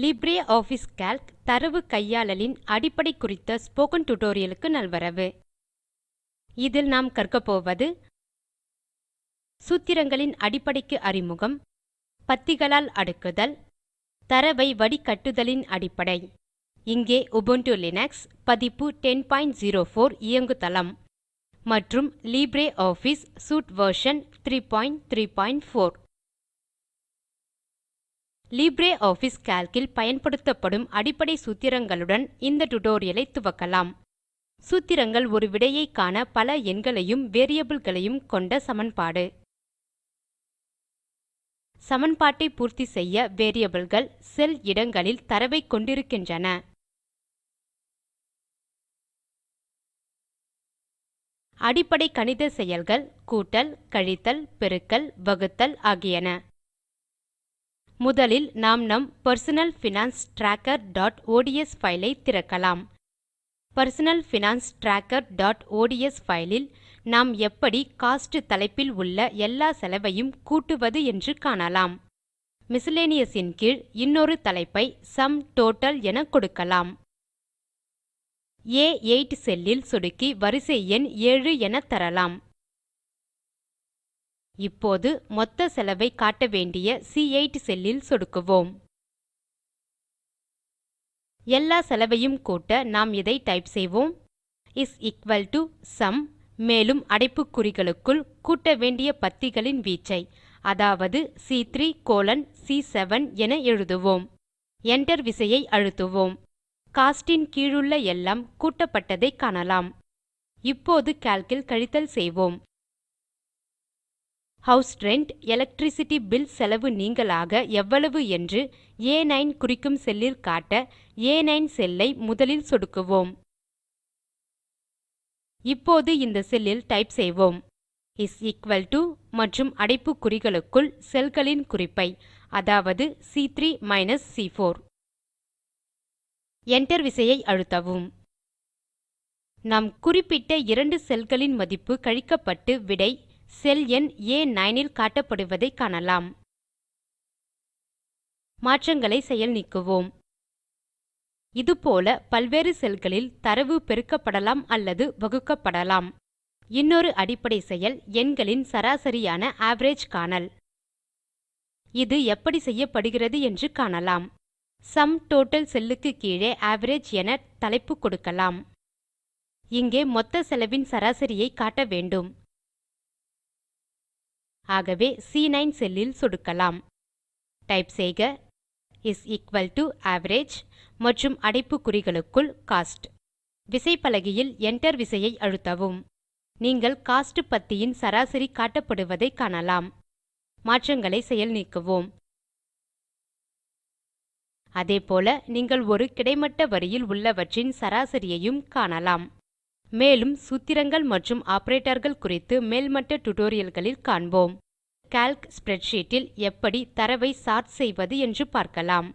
LibreOffice Calc தரவு கையாளலின் அடிப்படை குறித்த ஸ்போக்கன் டியூட்டோரியலுக்கு நல்வரவு. இதில் நாம் கற்கப்போவது சூத்திரங்களின் அடிப்படைக்கு அறிமுகம், பத்திகளால் அடுக்குதல், தரவை வடிகட்டுதலின் அடிப்படை. இங்கே உபுண்டு லினக்ஸ் பதிப்பு 1004 இயங்குதளம் மற்றும் LibreOffice சூட் வெர்ஷன் 334. LibreOffice கால்க்-இல் பயன்படுத்தப்படும் அடிப்படை சூத்திரங்களுடன் இந்த டியூட்டோரியலை துவக்கலாம். சூத்திரங்கள் ஒரு விடையை காண பல எண்களையும் வேரியபிள்களையும் கொண்ட சமன்பாடு. சமன்பாட்டை பூர்த்தி செய்ய வேரியபிள்கள் செல் இடங்களில் தரவை கொண்டிருக்கின்றன. அடிப்படை கணித செயல்கள் கூட்டல், கழித்தல், பெருக்கல், வகுத்தல் ஆகியன. முதலில் நாம் நம் personal finance trackerஒட்ஸ் ஃபைலை திறக்கலாம். personal finance trackerஒட்ஸ் ஃபைலில் நாம் எப்படி கோஸ்ட் தலைப்பில் உள்ள எல்லா செலவையும் கூட்டுவது என்று காணலாம். மிஸ்செலேனியஸ் இன் கீழ் இன்னொரு தலைப்பை சும் டோட்டல் என கொடுக்கலாம். A8 செல்லில் சொடுக்கி வரிசை எண் 7 என தரலாம். இப்போது மொத்த செலவை காட்ட வேண்டிய C8 செல்லில் சொடுக்குவோம். எல்லா செலவையும் கூட்ட நாம் இதை டைப் செய்வோம் இஸ் எக்குவல் டோ சும், மேலும் அடைப்புக்குறிகளுக்குள் கூட்ட வேண்டிய பத்திகளின் வீச்சை, அதாவது C3 கோலன் C7 என எழுதுவோம். Enter விசையை அழுத்துவோம். கோஸ்ட்-இன் கீழுள்ள எல்லாம் கூட்டப்பட்டதை காணலாம். இப்போது கால்க்-இல் கழித்தல் செய்வோம். ஹவுஸ் ரென்ட், எலக்ட்ரிசிட்டி பில் செலவு நீங்கலாக எவ்வளவு என்று A9 குறிக்கும் செல்லில் காட்ட A9 செல்லை முதலில் சொடுக்குவோம். இப்போது இந்த செல்லில் டைப் செய்வோம் இஸ் எக்குவல் டோ மற்றும் அடைப்புக்குறிகளுக்குள் செல்களின் குறிப்பை, அதாவது C3 மைனஸ் C4. Enter விசையை அழுத்தவும். நாம் குறிப்பிட்ட இரண்டு செல்களின் மதிப்பு கழிக்கப்பட்டு விடை செல் எண் A9 இல் காட்டப்படுவதை காணலாம். மாற்றங்களை செயல் நீக்குவோம். இதுபோல பல்வேறு செல்களில் தரவு பெருக்கப்படலாம் அல்லது வகுக்கப்படலாம். இன்னொரு அடிப்படை செயல் எண்களின் சராசரியான அவரேஜ் காணல். இது எப்படி செய்யப்படுகிறது என்று காணலாம். சும் டோட்டல் செல்லுக்கு கீழே அவரேஜ் என தலைப்பு கொடுக்கலாம். இங்கே மொத்த செலவின் சராசரியை காட்ட வேண்டும். ஆகவே C9 செல்லில் சொடுக்கலாம். டைப் செய்க இஸ் எக்குவல் டோ அவரேஜ் மற்றும் அடைப்புக்குறிகளுக்குள் கோஸ்ட். விசைப்பலகையில் Enter விசையை அழுத்தவும். நீங்கள் கோஸ்ட் பத்தியின் சராசரி காட்டப்படுவதை காணலாம். மாற்றங்களை செயல் நீக்குவோம். அதேபோல நீங்கள் ஒரு கிடைமட்ட வரியில் உள்ளவற்றின் சராசரியையும் காணலாம். மேலும் சூத்திரங்கள் மற்றும் ஆப்பரேட்டர்கள் குறித்து மேல்மட்ட டியூட்டோரியல்களில் காண்போம். கால்க் ஸ்ப்ரெட்ஷீட் இல் எப்படி தரவை சார்ட் செய்வது என்று பார்க்கலாம்.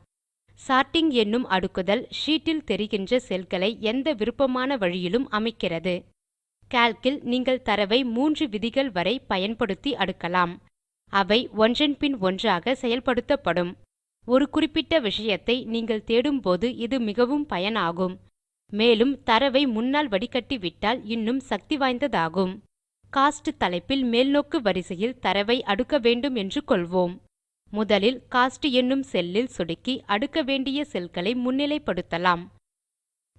சார்ட்டிங் என்னும் அடுக்குதல் ஷீட் இல் தெரிகின்ற செல்களை எந்த விருப்பமான வழியிலும் அமைக்கிறது. கால்க் இல் நீங்கள் தரவை 3 விதிகள் வரை பயன்படுத்தி அடுக்கலாம். அவை ஒன்றன் பின் ஒன்றாக செயல்படுத்தப்படும். ஒரு குறிப்பிட்ட விஷயத்தை நீங்கள் தேடும்போது இது மிகவும் பயனாகும். மேலும் தரவை முன்னால் வடிகட்டிவிட்டால் இன்னும் சக்தி வாய்ந்ததாகும். கோஸ்ட் தலைப்பில் மேல்நோக்கு வரிசையில் தரவை அடுக்க வேண்டும் என்று கொள்வோம். முதலில் கோஸ்ட் என்னும் செல்லில் சொடுக்கி அடுக்க வேண்டிய செல்களை முன்னிலைப்படுத்தலாம்.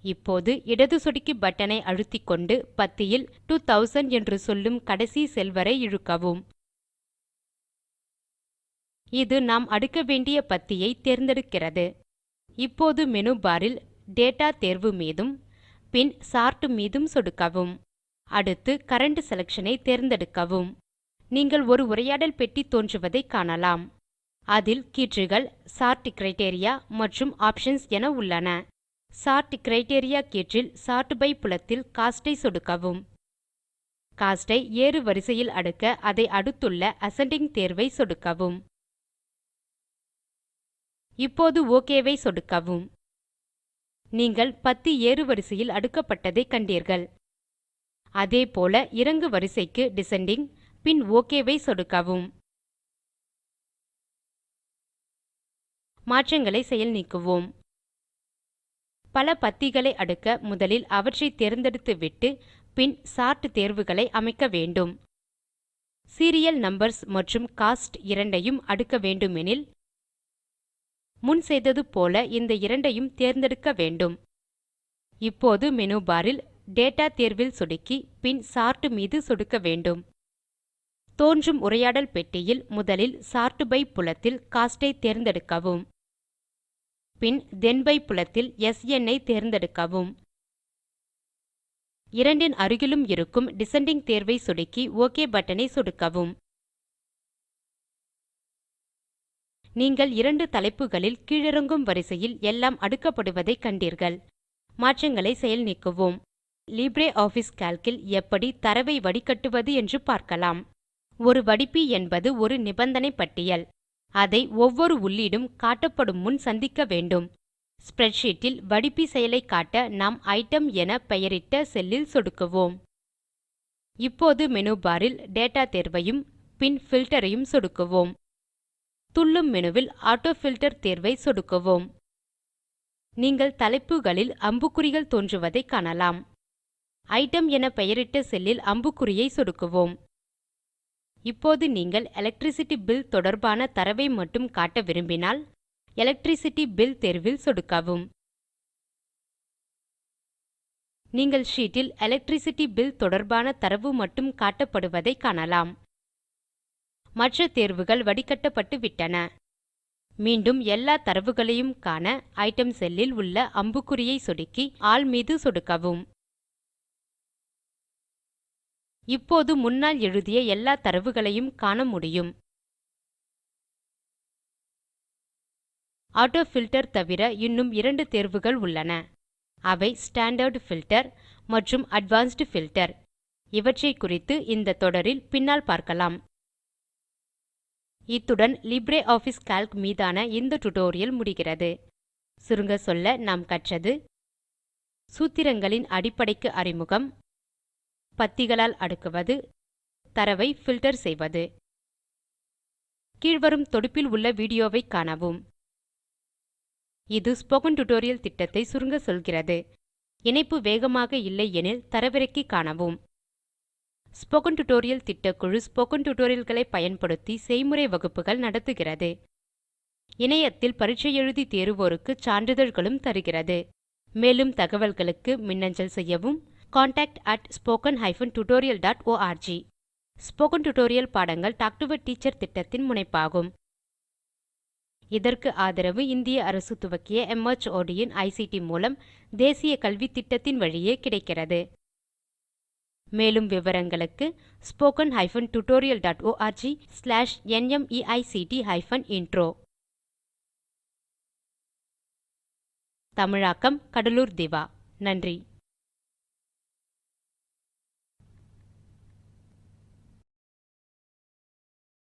இப்போது இடது சொடுக்கி பட்டனை அழுத்திக்கொண்டு பத்தியில் 2000 என்று சொல்லும் கடைசி செல் வரை இழுக்கவும். இது நாம் அடுக்க வேண்டிய பத்தியை தேர்ந்தெடுக்கிறது. இப்போது மேனு பார் இல் டேட்டா தேர்வு மீதும் பின் சார்ட் மீதும் சொடுக்கவும். அடுத்து கரண்ட் செலக்ஷன் ஐ தேர்ந்தெடுக்கவும். நீங்கள் ஒரு உரையாடல் பெட்டி தோன்றுவதை காணலாம். அதில் கீற்றுகள் சார்ட் கிரைட்டீரியா மற்றும் ஆப்ஷன்ஸ் என உள்ளன. சார்ட் கிரைட்டீரியா கீற்றில் சோர்ட் பை புலத்தில் கோஸ்ட் ஐ சொடுக்கவும். கோஸ்ட் ஐ ஏறு வரிசையில் அடுக்க அதை அடுத்துள்ள அசெண்டிங் தேர்வை சொடுக்கவும். இப்போது OK ஐ சொடுக்கவும். நீங்கள் பத்தி ஏறுவரிசையில் அடுக்கப்பட்டதை கண்டீர்கள். அதேபோல இறங்கு வரிசைக்கு டிசெண்டிங், பின் OK ஐ சொடுக்கவும். மாற்றங்களை செயல் நீக்குவோம். பல பத்திகளை அடுக்க முதலில் அவற்றை தேர்ந்தெடுத்துவிட்டு பின் சார்ட் தேர்வுகளை அமைக்க வேண்டும். சீரியல் நம்பர்ஸ் மற்றும் கோஸ்ட் இரண்டையும் அடுக்க வேண்டுமெனில் முன் செய்தது போல இந்த இரண்டையும் தேர்ந்தெடுக்க வேண்டும். இப்போது மேனு பார் ல் டேட்டா தேர்வில் சொடுக்கி பின் சார்ட் மீது சொடுக்க வேண்டும். தோன்றும் உரையாடல் பெட்டியில் முதலில் சோர்ட் பை புலத்தில் கோஸ்ட் ஐ தேர்ந்தெடுக்கவும். பின் தென் பை புலத்தில் ஸ்ன் ஐ தேர்ந்தெடுக்கவும். இரண்டின் அருகிலும் இருக்கும் டிசெண்டிங் தேர்வை சொடுக்கி ஒக் பட்டனை சொடுக்கவும். நீங்கள் இரண்டு தலைப்புகளில் கீழிறங்கும் வரிசையில் எல்லாம் அடுக்கப்படுவதை கண்டீர்கள். மாற்றங்களை செயல் நீக்குவோம். லிப்ரியாஃபிஸ் கால்க் ல் எப்படி தரவை வடிகட்டுவது என்று பார்க்கலாம். ஒரு வடிப்பி என்பது ஒரு நிபந்தனை பட்டியல். அதை ஒவ்வொரு உள்ளீடும் காட்டப்படும் முன் சந்திக்க வேண்டும். ஸ்ப்ரெட்ஷீட் ல் வடிப்பி செயலை காட்ட நாம் ஐட்டம் என பெயரிட்ட செல்லில் சொடுக்குவோம். இப்போது மேனு பார் ல் டேட்டா தேர்வையும் பின் பில்ட்டர் ஐயும் சொடுக்குவோம். துள்ளும் மெனுவில் ஆட்டோஃபில்ட்டர் தேர்வை சொடுக்குவோம். நீங்கள் தலைப்புகளில் அம்புக்குறிகள் தோன்றுவதை காணலாம். ஐட்டம் என பெயரிட்ட செல்லில் அம்புக்குறியை சொடுக்குவோம். இப்போது நீங்கள் எலக்ட்ரிசிட்டி பில் தொடர்பான தரவை மட்டும் காட்ட விரும்பினால் எலக்ட்ரிசிட்டி பில் தேர்வில் சொடுக்கவும். நீங்கள் ஷீட் ல் எலக்ட்ரிசிட்டி பில் தொடர்பான தரவு மட்டும் காட்டப்படுவதை காணலாம். மற்ற தேர்வுகள் வடிகட்டப்பட்டு விட்டன. மீண்டும் எல்லா தரவுகளையும் காண ஐட்டம் செல்லில் உள்ள அம்புக்குறியை சொடுக்கி ஆல் மீது சொடுக்கவும். இப்போது முன்னால் எழுதிய எல்லா தரவுகளையும் காண முடியும். ஆட்டோஃபில்ட்டர் தவிர இன்னும் இரண்டு தேர்வுகள் உள்ளன. அவை ஸ்டாண்டார்ட் பில்ட்டர் மற்றும் அட்வான்ஸ்ட் பில்ட்டர். இவற்றை குறித்து இந்த தொடரில் பின்னால் பார்க்கலாம். இத்துடன் லிப்ரியாஃபிஸ் கால்க் மீதான இந்த டியூட்டோரியல் முடிகிறது. சுருங்க சொல்ல நாம் கற்றது சூத்திரங்களின் அடிப்படைக்கு அறிமுகம், பத்திகளால் அடுக்குவது, தரவை பில்ட்டர் செய்வது. கீழ்வரும் தொடுப்பில் உள்ள வீடியோவை காணவும். இது ஸ்போக்கன் டியூட்டோரியல் திட்டத்தை சுருங்க சொல்கிறது. இணைப்பு வேகமாக இல்லை எனில் தரவிறக்கி காணவும். ஸ்போக்கன் டியூட்டோரியல் திட்டக்குழு ஸ்போக்கன் டியூட்டோரியல்களை பயன்படுத்தி செய்முறை வகுப்புகள் நடத்துகிறது. இணையத்தில் பரீட்சை எழுதி தேர்வோருக்கு சான்றிதழ்களும் தருகிறது. மேலும் தகவல்களுக்கு மின்னஞ்சல் செய்யவும். contact@spoken-tutorial.org. ஸ்போக்கன் டியூட்டோரியல் பாடங்கள் டால்க் டோ ஆ டீச்சர் திட்டத்தின் முனைப்பாகும். இதற்கு ஆதரவு இந்திய அரசு துவக்கிய MHRD இன் ICT மூலம் தேசிய கல்வித்திட்டத்தின் வழியே கிடைக்கிறது. மேலும் விவரங்களுக்கு spoken-tutorial.org/nmeict-intro. தமிழாக்கம் கடலூர் திவா. நன்றி.